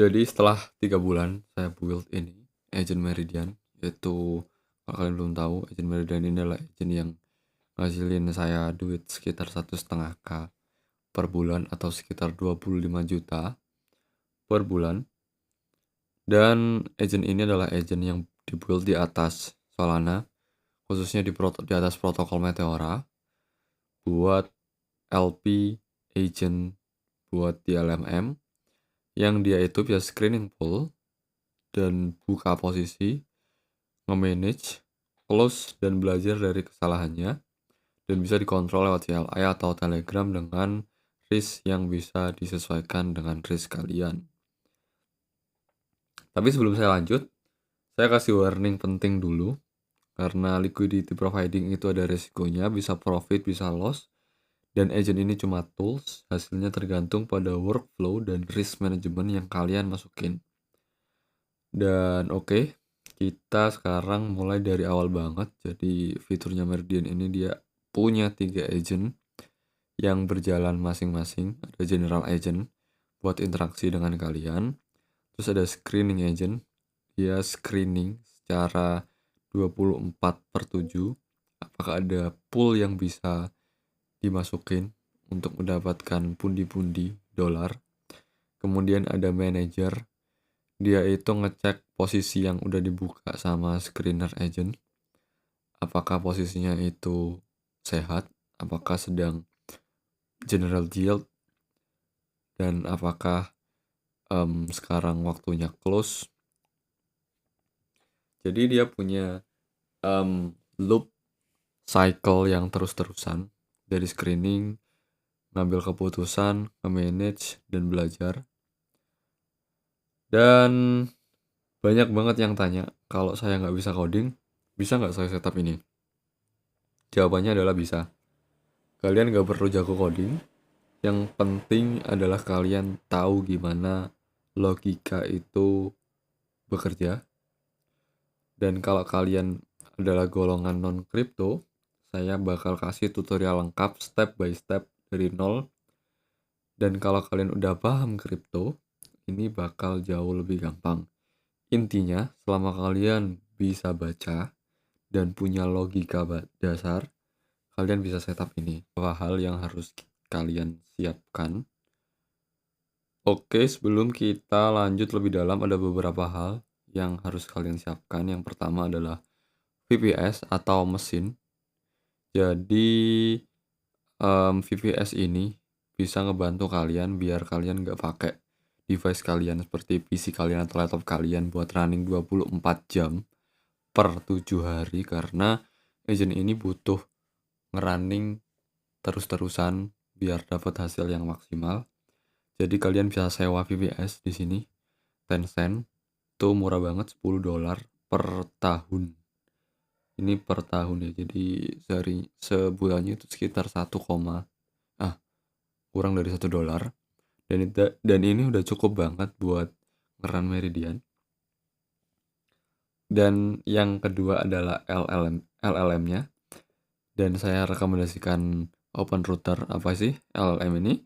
Jadi setelah 3 bulan saya build ini agent Meridian, yaitu kalau kalian belum tahu, agent Meridian ini adalah agent yang ngasilin saya duit sekitar 1,5 k per bulan atau sekitar 25 juta per bulan. Dan agent ini adalah agent yang dibuild di atas Solana, khususnya di atas protokol Meteora, buat LP agent buat di LMM, yang dia itu bisa screening pool dan buka posisi, nge-manage, close, dan belajar dari kesalahannya, dan bisa dikontrol lewat CLI atau Telegram dengan risk yang bisa disesuaikan dengan risk kalian. Tapi sebelum saya lanjut, saya kasih warning penting dulu, karena liquidity providing itu ada resikonya, bisa profit, bisa loss, dan agent ini cuma tools, hasilnya tergantung pada workflow dan risk management yang kalian masukin. Dan oke, kita sekarang mulai dari awal banget. Jadi fiturnya Meridian ini dia punya 3 agent yang berjalan masing-masing. Ada general agent buat interaksi dengan kalian. Terus ada screening agent, dia screening secara 24/7 apakah ada pool yang bisa dimasukin untuk mendapatkan pundi-pundi dolar. Kemudian ada manager, dia itu ngecek posisi yang udah dibuka sama screener agent, apakah posisinya itu sehat, apakah sedang general yield, dan apakah sekarang waktunya close. Jadi dia punya loop cycle yang terus-terusan, dari screening, ngambil keputusan, nge-manage, dan belajar. Dan banyak banget yang tanya, kalau saya nggak bisa coding, bisa nggak saya setup ini? Jawabannya adalah bisa. Kalian nggak perlu jago coding, yang penting adalah kalian tahu gimana logika itu bekerja. Dan kalau kalian adalah golongan non-crypto, saya bakal kasih tutorial lengkap step by step dari nol. Dan kalau kalian udah paham crypto, ini bakal jauh lebih gampang. Intinya, selama kalian bisa baca dan punya logika dasar, kalian bisa setup ini. Beberapa hal yang harus kalian siapkan. Oke, sebelum kita lanjut lebih dalam, ada beberapa hal yang harus kalian siapkan. Yang pertama adalah VPS atau mesin. Jadi VPS ini bisa ngebantu kalian biar kalian nggak pakai device kalian seperti PC kalian atau laptop kalian buat running 24 jam per 7 hari, karena agent ini butuh ngerunning terus-terusan biar dapat hasil yang maksimal. Jadi kalian bisa sewa VPS di sini. Tencent tuh murah banget, $10 per tahun. Ini per tahun ya. Jadi sebulannya itu sekitar kurang dari $1. Dan ini udah cukup banget buat ngeran Meridian. Dan yang kedua adalah LLM-nya. Dan saya rekomendasikan OpenRouter. Apa sih LLM ini?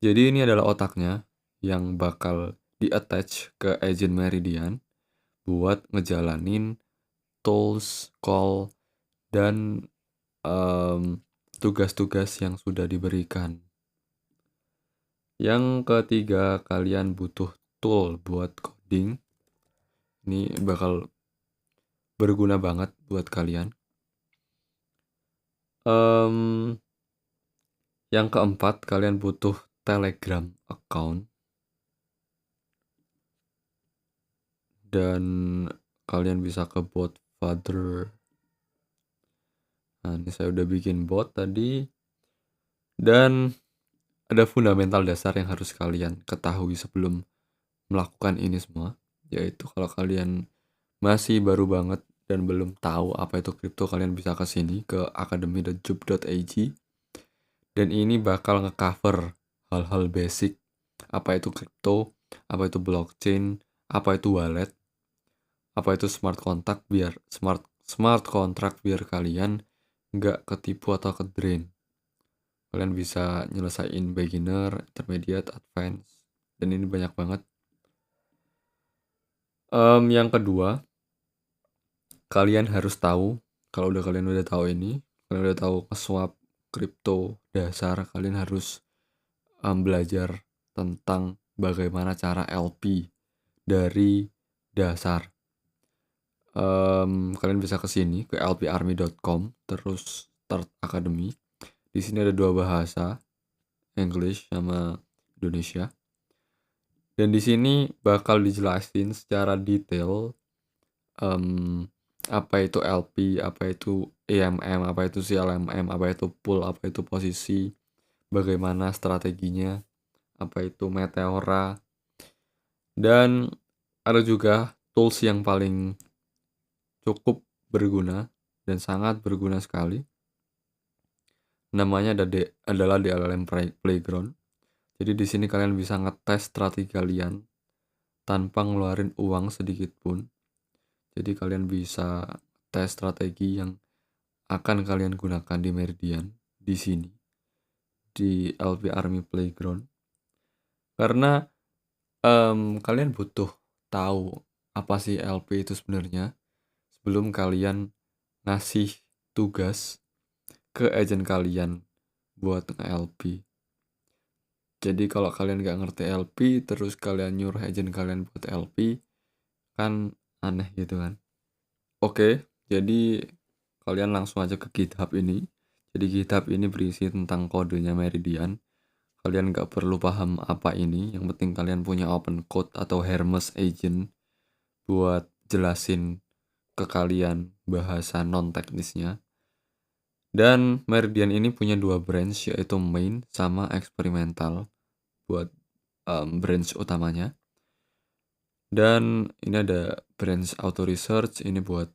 Jadi ini adalah otaknya yang bakal di-attach ke agent Meridian buat ngejalanin tools, call, dan tugas-tugas yang sudah diberikan. Yang ketiga, kalian butuh tool buat coding. Ini bakal berguna banget buat kalian. Yang keempat, kalian butuh Telegram account. Dan kalian bisa ke bot Father. Nah, ini saya udah bikin bot tadi. Dan ada fundamental dasar yang harus kalian ketahui sebelum melakukan ini semua. Yaitu kalau kalian masih baru banget dan belum tahu apa itu kripto, kalian bisa ke sini ke academy.jub.ag. Dan ini bakal ngecover hal-hal basic. Apa itu kripto, apa itu blockchain, apa itu wallet, apa itu smart contract biar kalian nggak ketipu atau ke drain. Kalian bisa nyelesain beginner, intermediate, advance, dan ini banyak banget. Yang kedua, kalian harus tahu, kalau kalian udah tahu ini, kalian udah tahu swap kripto dasar, kalian harus belajar tentang bagaimana cara LP dari dasar. Kalian bisa ke sini, ke lparmy.com, terus Start Academy. Di sini ada 2 bahasa, English sama Indonesia. Dan di sini bakal dijelasin secara detail apa itu LP, apa itu EMM, apa itu CLMM, apa itu pool, apa itu posisi, bagaimana strateginya, apa itu Meteora, dan ada juga tools yang paling cukup berguna dan sangat berguna sekali. Namanya adalah DLLM Playground. Jadi di sini kalian bisa ngetes strategi kalian tanpa ngeluarin uang sedikit pun. Jadi kalian bisa tes strategi yang akan kalian gunakan di Meridian di sini di LP Army Playground. Karena kalian butuh tahu apa sih LP itu sebenarnya sebelum kalian ngasih tugas ke agent kalian buat nge-LP. Jadi kalau kalian gak ngerti LP terus kalian nyuruh agent kalian buat LP, kan aneh gitu kan. Oke, jadi kalian langsung aja ke GitHub ini. Jadi GitHub ini berisi tentang kodenya Meridian. Kalian gak perlu paham apa ini, yang penting kalian punya open code atau Hermes agent buat jelasin ke kalian bahasa non teknisnya. Dan Meridian ini punya 2 branch, yaitu main sama eksperimental buat branch utamanya. Dan ini ada branch auto research, ini buat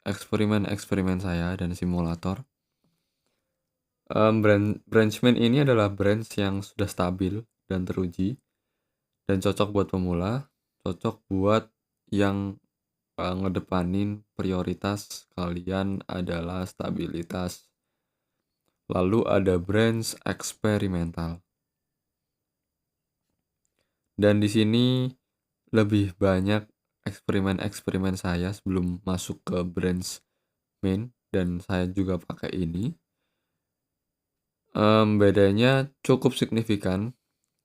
eksperimen saya dan simulator. Branch main ini adalah branch yang sudah stabil dan teruji dan cocok buat pemula, cocok buat yang ngedepanin prioritas kalian adalah stabilitas. Lalu ada branch eksperimental. Dan di sini lebih banyak eksperimen saya sebelum masuk ke branch main dan saya juga pakai ini. Bedanya cukup signifikan.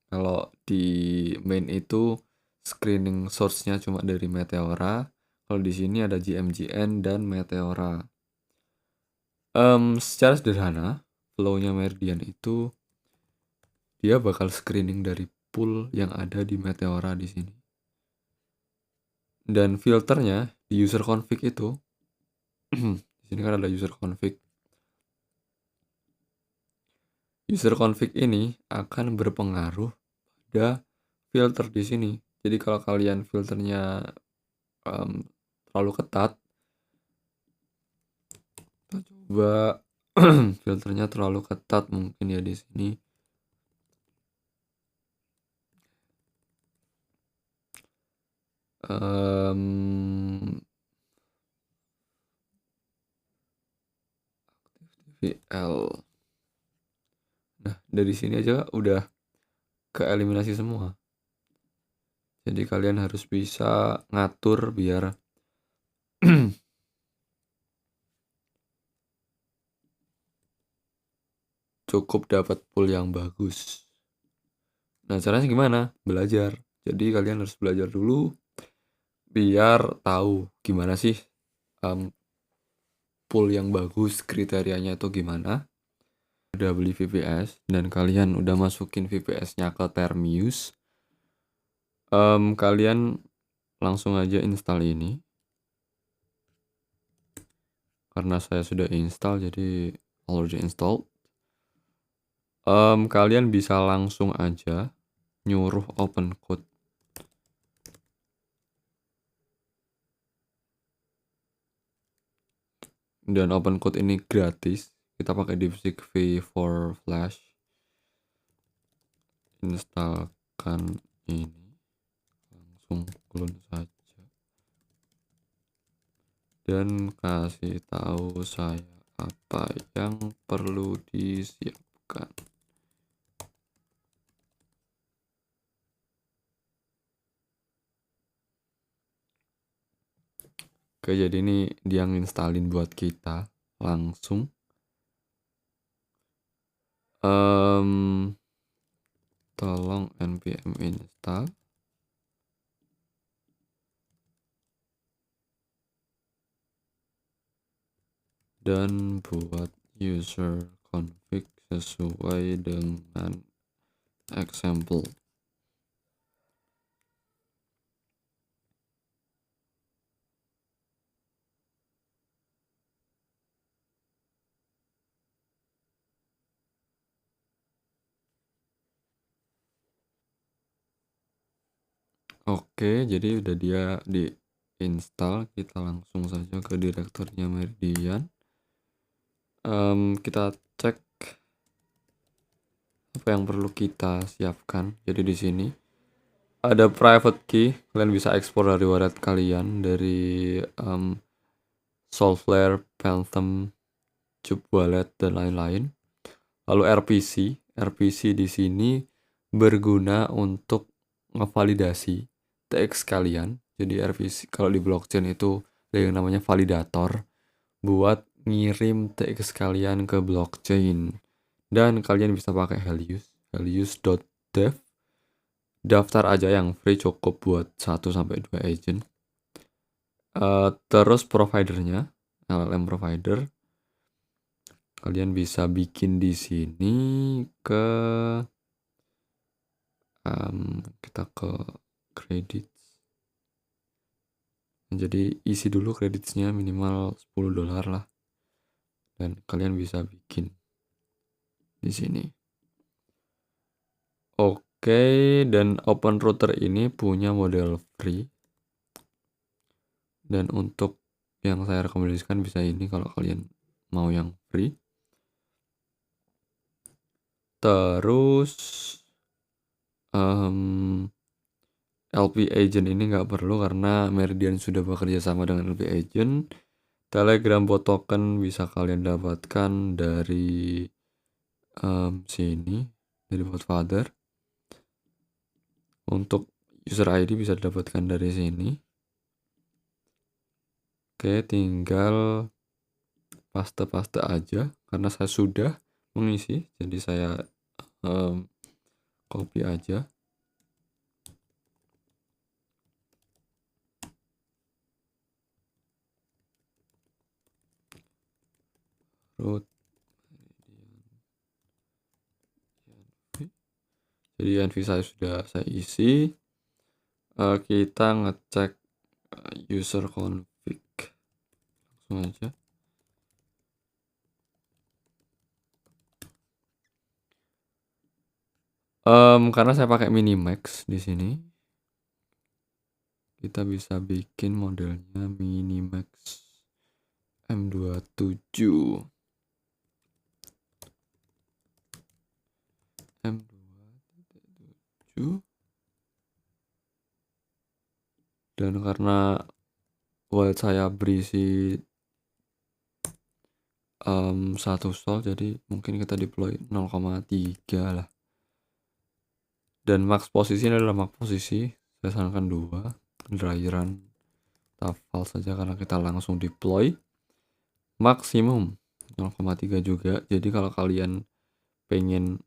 Kalau di main itu screening source-nya cuma dari Meteora. Kalau di sini ada GMGN dan Meteora. Secara sederhana, flow-nya Meridian itu dia bakal screening dari pool yang ada di Meteora di sini. Dan filternya di user config itu di sini kan ada user config. User config ini akan berpengaruh pada filter di sini. Jadi kalau kalian filternya terlalu ketat, kita coba filternya terlalu ketat mungkin ya di sini. VL. Nah, dari sini aja udah keeliminasi semua. Jadi kalian harus bisa ngatur biar cukup dapat pool yang bagus. Nah, caranya gimana? Belajar. Jadi kalian harus belajar dulu biar tahu gimana sih pool yang bagus, kriterianya itu gimana. Udah beli VPS dan kalian udah masukin VPS-nya ke Termius. Kalian langsung aja install ini. Karena saya sudah install jadi already installed. Kalian bisa langsung aja nyuruh open code. Dan open code ini gratis. Kita pakai DeepSeek V4 Flash. Instalkan ini. Langsung clone saja. Dan kasih tahu saya apa yang perlu disiapkan. Oke, jadi ini dia nginstalin buat kita langsung. Tolong npm install. Dan buat user config sesuai dengan example. Oke, jadi udah dia di install. Kita langsung saja ke direkturnya Meridian. Kita cek apa yang perlu kita siapkan. Jadi di sini ada private key. Kalian bisa ekspor dari wallet kalian, dari Solflare, Phantom, Cube Wallet dan lain-lain. Lalu RPC di sini berguna untuk ngevalidasi TX kalian. Jadi RPC kalau di blockchain itu ada yang namanya validator buat ngirim TX kalian ke blockchain. Dan kalian bisa pakai Helios.dev. Daftar aja yang free, cukup buat 1-2 agent. Terus providernya, LLM provider, kalian bisa bikin di sini ke kita ke credits. Jadi isi dulu creditsnya minimal $10 lah, dan kalian bisa bikin di sini. Oke, dan open router ini punya model free, dan untuk yang saya rekomendasikan bisa ini kalau kalian mau yang free. Terus LP agent ini nggak perlu karena Meridian sudah bekerja sama dengan LP agent. Telegram bot token bisa kalian dapatkan dari sini, dari Botfather. Untuk user ID bisa didapatkan dari sini. Oke, tinggal paste aja karena saya sudah mengisi, jadi saya copy aja. Root. Jadi NV saya sudah saya isi. Kita ngecek user config langsung aja. Karena saya pakai Minimax di sini, kita bisa bikin modelnya Minimax M27. Dan karena wallet saya berisi 1 sol, jadi mungkin kita deploy 0,3 lah. Dan max posisi ini adalah max posisi, saya sarankan 2 dry run tafal saja karena kita langsung deploy. Maksimum 0,3 juga. Jadi kalau kalian pengen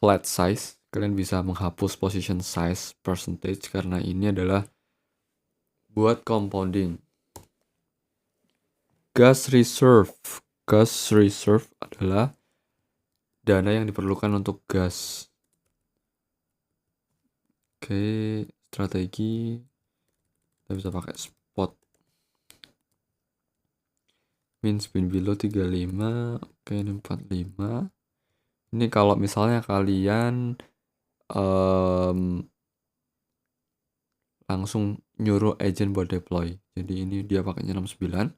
flat size, kalian bisa menghapus position size percentage karena ini adalah buat compounding. Gas reserve adalah dana yang diperlukan untuk gas. Oke, strategi kita bisa pakai spot min spin below 35. Oke, ini 45. Ini kalau misalnya kalian langsung nyuruh agent buat deploy. Jadi ini dia pakainya 69.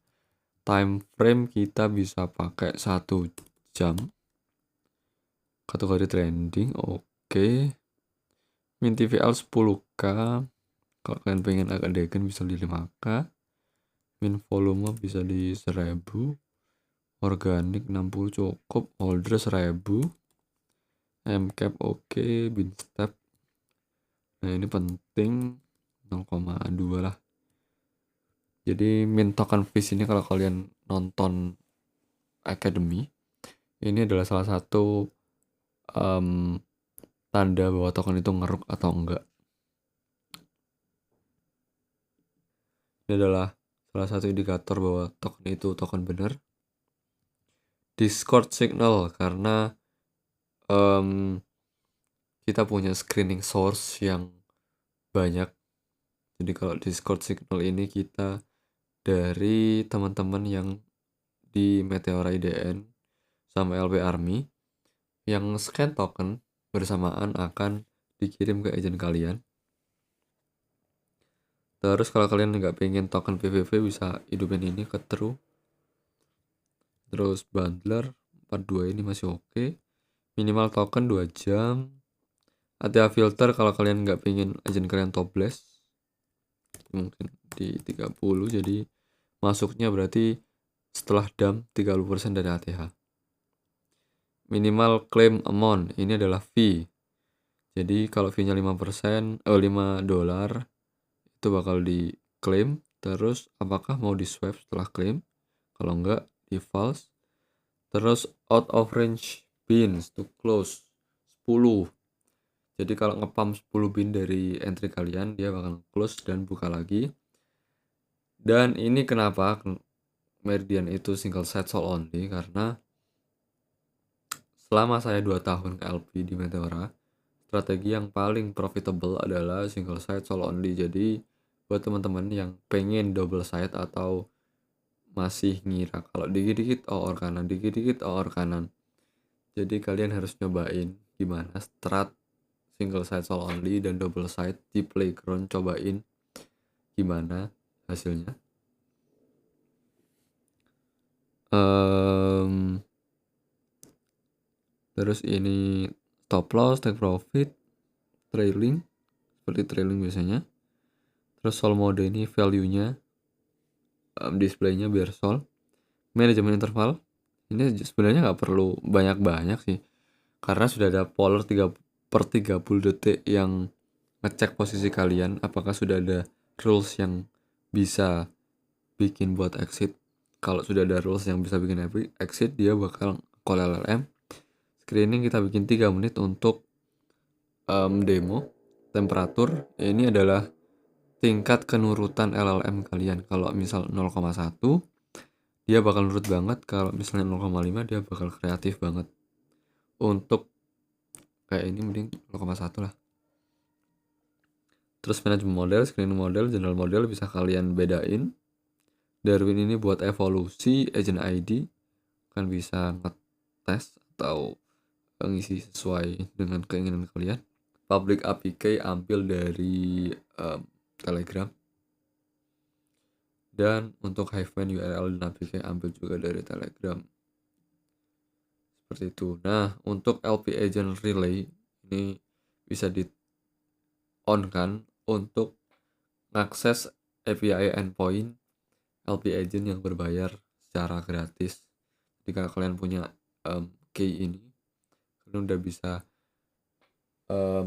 Time frame kita bisa pakai 1 jam. Kategori trending, oke. Min TVL 10k. Kalau kalian pengen agak degen bisa di 5k. Min volume bisa di 1000. Organik 60 cukup. Holder 1000. Mcap oke. Bin step. Nah ini penting. 0,2 lah. Jadi mint token fees ini kalau kalian nonton Academy, ini adalah salah satu tanda bahwa token itu ngeruk atau enggak. Ini adalah salah satu indikator bahwa token itu token benar. Discord signal, karena kita punya screening source yang banyak. Jadi kalau Discord signal ini kita dari teman-teman yang di Meteora IDN sama LP Army yang scan token bersamaan akan dikirim ke agent kalian. Terus kalau kalian nggak pengen token PVV bisa hidupin ini ke true. Terus bundler 42 ini masih oke. Minimal token 2 jam. ATA filter kalau kalian nggak pengen agent kalian topless, mungkin di 30, jadi masuknya berarti setelah dump 30% dari ATH. Minimal claim amount ini adalah fee. Jadi kalau fee-nya 5%, $5 itu bakal diklaim. Terus apakah mau di swap setelah claim? Kalau enggak, di false. Terus out of range bins to close 10. Jadi kalau ngepump 10 bin dari entry kalian, dia bakal close dan buka lagi. Dan ini kenapa Meridian itu single side sol only, karena selama saya 2 tahun ke LP di Meteora, strategi yang paling profitable adalah single side sol only. Jadi buat teman-teman yang pengen double side atau masih ngira kalau dikit-dikit OR kanan, dikit-dikit OR kanan, jadi kalian harus nyobain gimana strat single side sol only dan double side di playground. Cobain gimana hasilnya. Terus ini stop loss, take profit, trailing, seperti trailing biasanya. Terus sol mode ini value-nya, display-nya biar sol. Manajemen interval ini sebenarnya nggak perlu banyak-banyak sih, karena sudah ada poller 3/30 detik yang ngecek posisi kalian apakah sudah ada rules yang bisa bikin buat exit. Kalau sudah ada rules yang bisa bikin exit, dia bakal call LLM. Screening kita bikin 3 menit untuk demo. Temperatur ini adalah tingkat kenurutan LLM kalian. Kalau misal 0,1 dia bakal nurut banget, kalau misalnya 0,5 dia bakal kreatif banget. Untuk kayak ini mending 0,1 lah. Terus manajemen model, screening model, general model bisa kalian bedain. Darwin ini buat evolusi, agent ID kan bisa ngetes atau ngisi sesuai dengan keinginan kalian. Public APK ambil dari Telegram, dan untuk Hiveman URL dan APK ambil juga dari Telegram, seperti itu. Nah, untuk LP agent relay ini bisa di on kan untuk mengakses API endpoint LP agent yang berbayar secara gratis. Jika kalian punya key ini, kalian udah bisa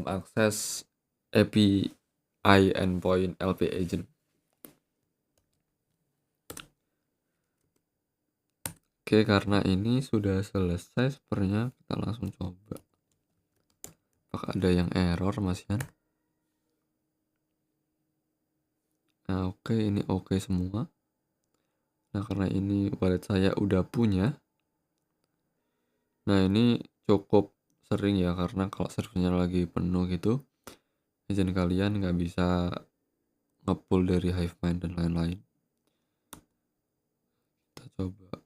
akses API endpoint LP agent. Oke, karena ini sudah selesai sepertinya, kita langsung coba. Apakah ada yang error masian? Nah, oke, ini oke semua. Nah, karena ini wallet saya udah punya. Nah, ini cukup sering ya, karena kalau servernya lagi penuh gitu, agent kalian nggak bisa nge-pull dari Hivemind dan lain-lain. Kita coba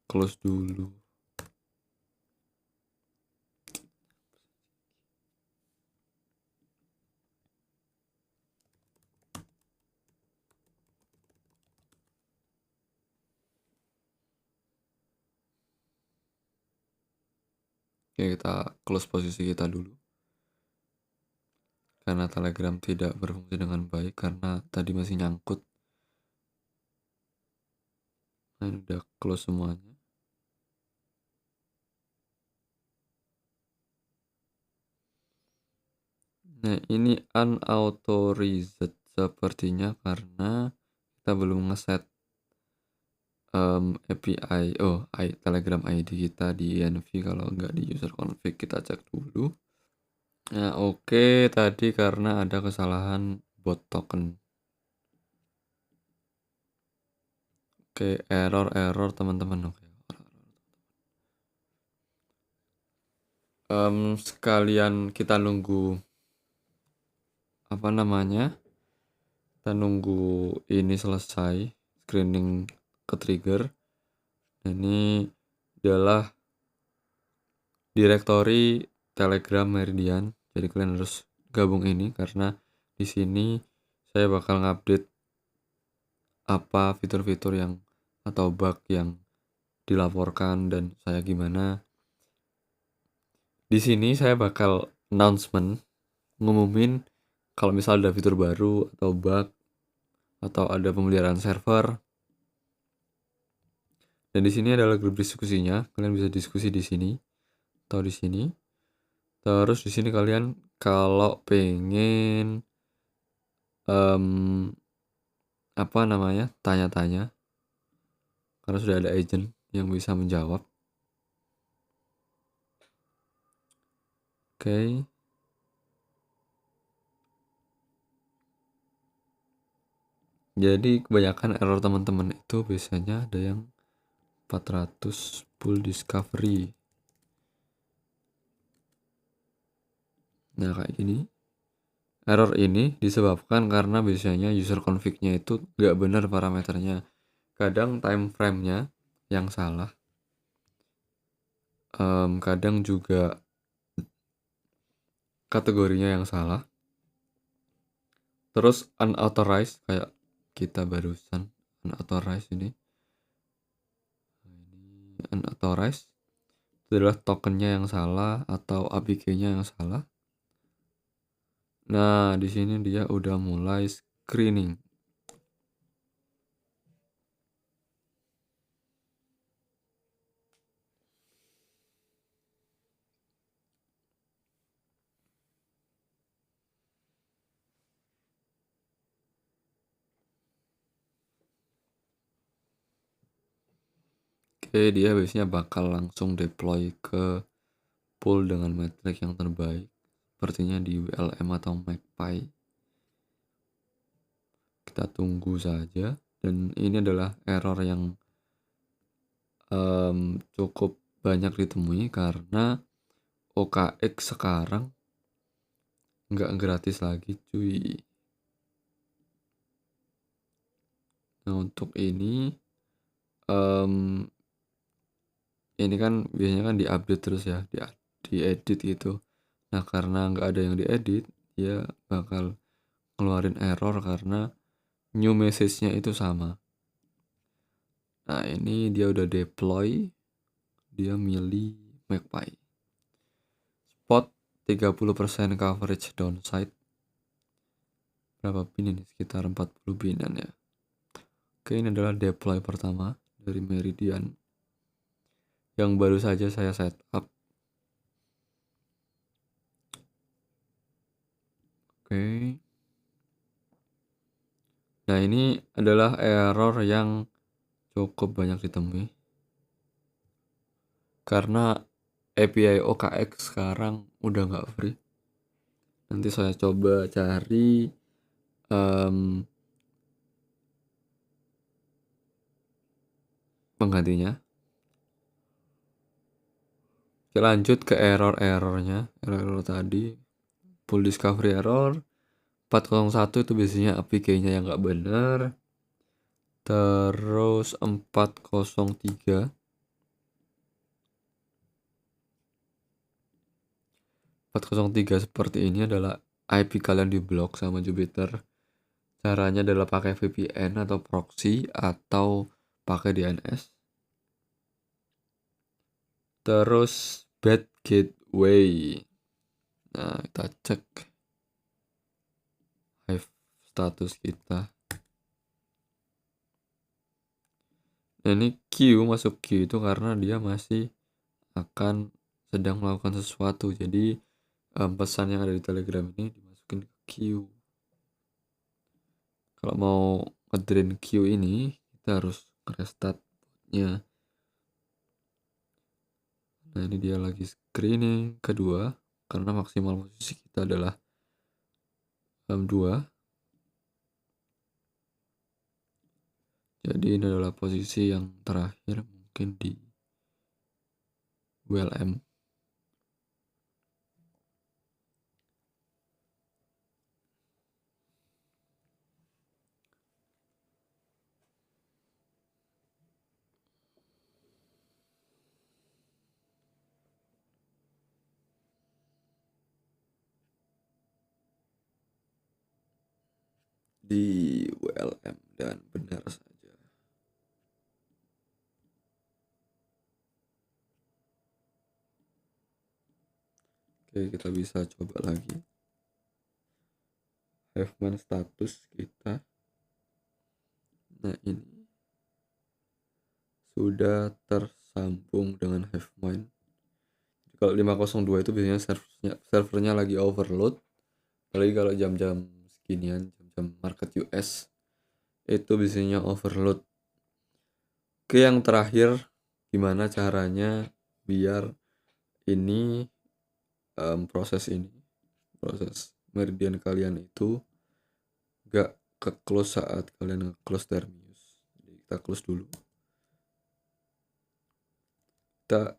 close dulu. Oke, kita close posisi kita dulu. Karena Telegram tidak berfungsi dengan baik karena tadi masih nyangkut. Nah, ini udah close semuanya. Nah, ini unauthorized. sepertinya karena kita belum ngeset API Telegram ID kita di env. Kalau nggak di user config kita cek dulu. Nah oke, tadi karena ada kesalahan bot token. Oke, error teman-teman. Oke. Sekalian kita nunggu kita nunggu ini selesai screening ke trigger. Ini adalah direktori Telegram Meridian, jadi kalian harus gabung ini karena di sini saya bakal ngupdate apa fitur-fitur yang atau bug yang dilaporkan dan saya gimana. Di sini saya bakal announcement, ngumumin kalau misal ada fitur baru atau bug atau ada pemeliharaan server. Dan di sini adalah grup diskusinya, kalian bisa diskusi di sini atau di sini. Terus di sini kalian kalau pengen tanya-tanya, karena sudah ada agent yang bisa menjawab. Oke. Jadi kebanyakan error teman-teman itu biasanya ada yang 400 full discovery. Nah kayak gini. Error ini disebabkan karena biasanya user config-nya itu nggak benar parameternya. Kadang time frame-nya yang salah. Kadang juga kategorinya yang salah. Terus unauthorized kayak kita barusan unauthorized ini. Unauthorized itu adalah tokennya yang salah atau APK-nya yang salah. Nah, di sini dia udah mulai screening. Oke, dia biasanya bakal langsung deploy ke pool dengan metrik yang terbaik. Sepertinya di WLM atau MagPi. Kita tunggu saja. Dan ini adalah error yang cukup banyak ditemui karena OKX sekarang nggak gratis lagi cuy. Nah untuk ini kan biasanya kan diupdate terus ya, diedit gitu. Nah karena nggak ada yang diedit, dia bakal ngeluarin error karena new message-nya itu sama. Nah ini dia udah deploy, dia milih MagPi. Spot 30% coverage downside. Berapa pin ini? Sekitar 40 pinan ya. Oke, ini adalah deploy pertama dari Meridian yang baru saja saya setup. Oke. Nah ini adalah error yang cukup banyak ditemui karena API OKX sekarang udah nggak free. Nanti saya coba cari penggantinya. Oke, lanjut ke error-errornya. Error tadi full discovery error 401 itu biasanya APK-nya yang nggak benar. Terus 403 seperti ini adalah IP kalian diblok sama Jupiter. Caranya adalah pakai VPN atau proxy atau pakai DNS. Terus bad gateway. Nah, kita cek hive status kita. Nah, ini queue, masuk queue itu karena dia masih akan sedang melakukan sesuatu. Jadi pesan yang ada di Telegram ini dimasukin ke queue. Kalau mau ngedrain queue ini kita harus restart botnya. Nah ini dia lagi screening kedua karena maksimal posisi kita adalah 2. Jadi ini adalah posisi yang terakhir mungkin di WLM. Di WLM dan benar saja. Oke, kita bisa coba lagi. Hivemind status kita. Nah ini sudah tersambung dengan Hivemind. Kalau 502 itu biasanya servernya lagi overload. Apalagi kalau jam-jam seginian, jam-jam market US itu biasanya overload. Oke, yang terakhir gimana caranya biar ini proses meridian kalian itu gak ke close saat kalian close Termius. Jadi kita close dulu.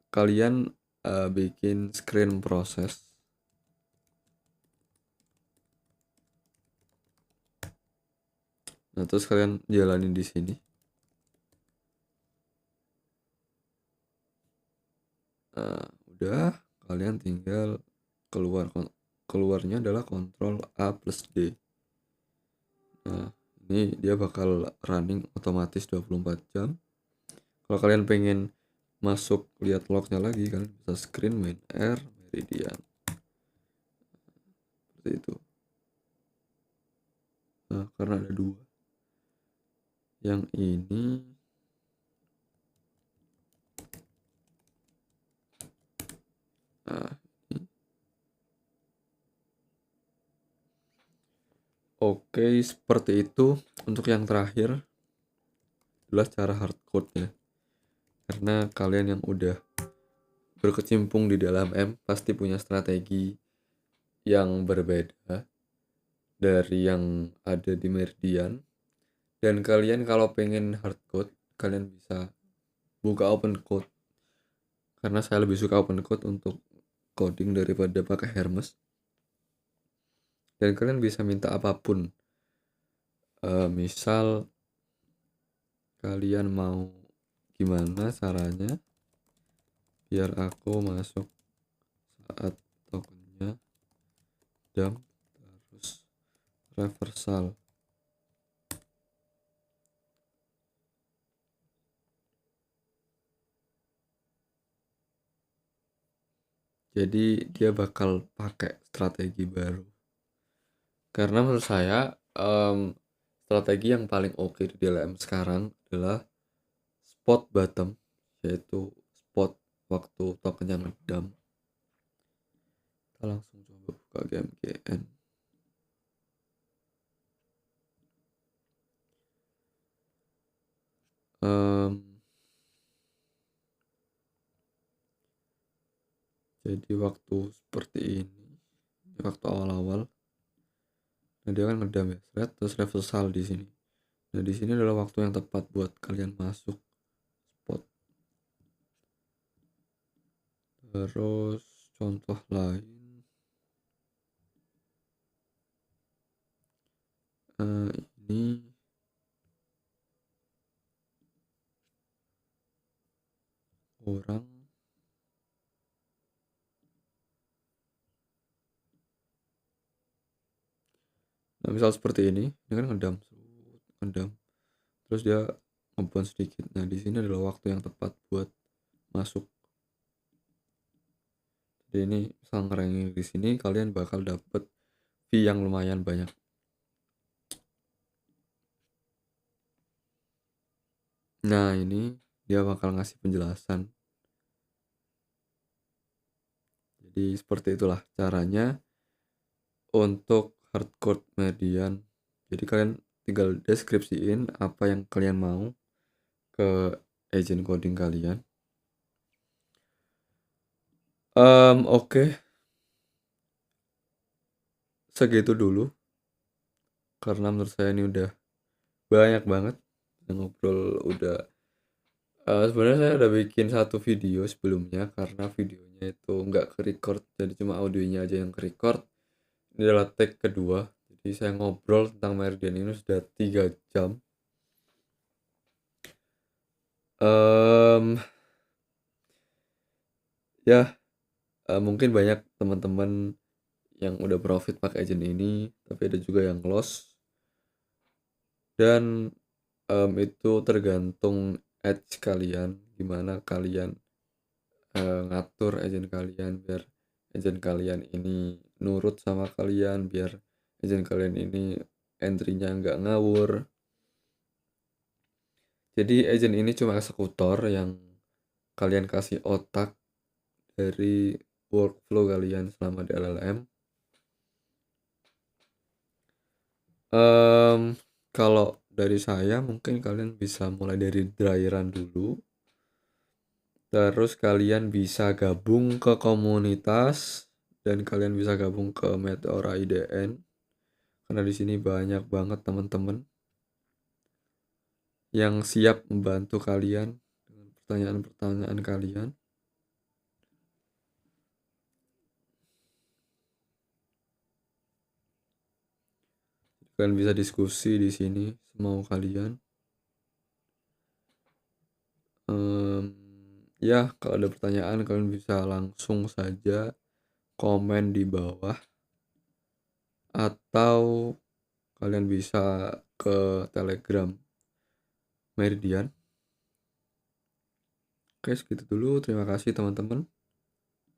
Kalian bikin screen proses. Nah terus kalian jalanin di sini. Udah, kalian tinggal keluarnya adalah Ctrl A plus D. Nah ini dia bakal running otomatis 24 jam. Kalau kalian pengen masuk lihat lognya lagi, kalian bisa screen main R meridian seperti itu. Nah karena ada 2 yang ini oke, seperti itu. Untuk yang terakhir adalah cara hardcode ya, karena kalian yang udah berkecimpung di dalam M pasti punya strategi yang berbeda dari yang ada di Meridian. Dan kalian kalau pengen hardcode, kalian bisa buka open code, karena saya lebih suka open code untuk coding daripada pakai Hermes. Dan kalian bisa minta apapun, misal kalian mau gimana caranya biar aku masuk saat tokennya dump terus reversal. Jadi dia bakal pakai strategi baru, karena menurut saya strategi yang paling oke di DLM sekarang adalah spot bottom, yaitu spot waktu tokennya ngedump. Kita langsung coba buka GMGN. Jadi waktu seperti ini, waktu awal-awal, nah dia kan ngedump ya, terus reversal di sini. Nah di sini adalah waktu yang tepat buat kalian masuk spot. Terus contoh lain, ini orang nah misal seperti ini kan ngedump, terus dia ngebon sedikit. Nah di sini adalah waktu yang tepat buat masuk. Jadi ini misal ngerengin di sini, kalian bakal dapet fee yang lumayan banyak. Nah ini dia bakal ngasih penjelasan. Jadi seperti itulah caranya untuk hardcode median. Jadi kalian tinggal deskripsiin apa yang kalian mau ke agent coding kalian. Oke, segitu dulu karena menurut saya ini udah banyak banget yang ngobrol. Udah sebenarnya saya udah bikin satu video sebelumnya karena videonya itu nggak ke-record, jadi cuma audionya aja yang ke-record. Ini adalah take kedua, jadi saya ngobrol tentang Meridian ini sudah 3 jam. Em, ya mungkin banyak teman-teman yang udah profit pakai agent ini, tapi ada juga yang loss. Dan itu tergantung edge kalian, gimana kalian ngatur agent kalian biar agent kalian ini nurut sama kalian, biar agent kalian ini entry-nya nggak ngawur. Jadi agent ini cuma eksekutor yang kalian kasih otak dari workflow kalian selama di LLM. Kalau dari saya mungkin kalian bisa mulai dari dry run dulu. Terus kalian bisa gabung ke komunitas dan kalian bisa gabung ke Meteora IDN karena di sini banyak banget teman-teman yang siap membantu kalian dengan pertanyaan-pertanyaan kalian. Kalian bisa diskusi di sini semau kalian. Ya, kalau ada pertanyaan kalian bisa langsung saja komen di bawah atau kalian bisa ke Telegram Meridian. Oke, segitu dulu. Terima kasih teman-teman.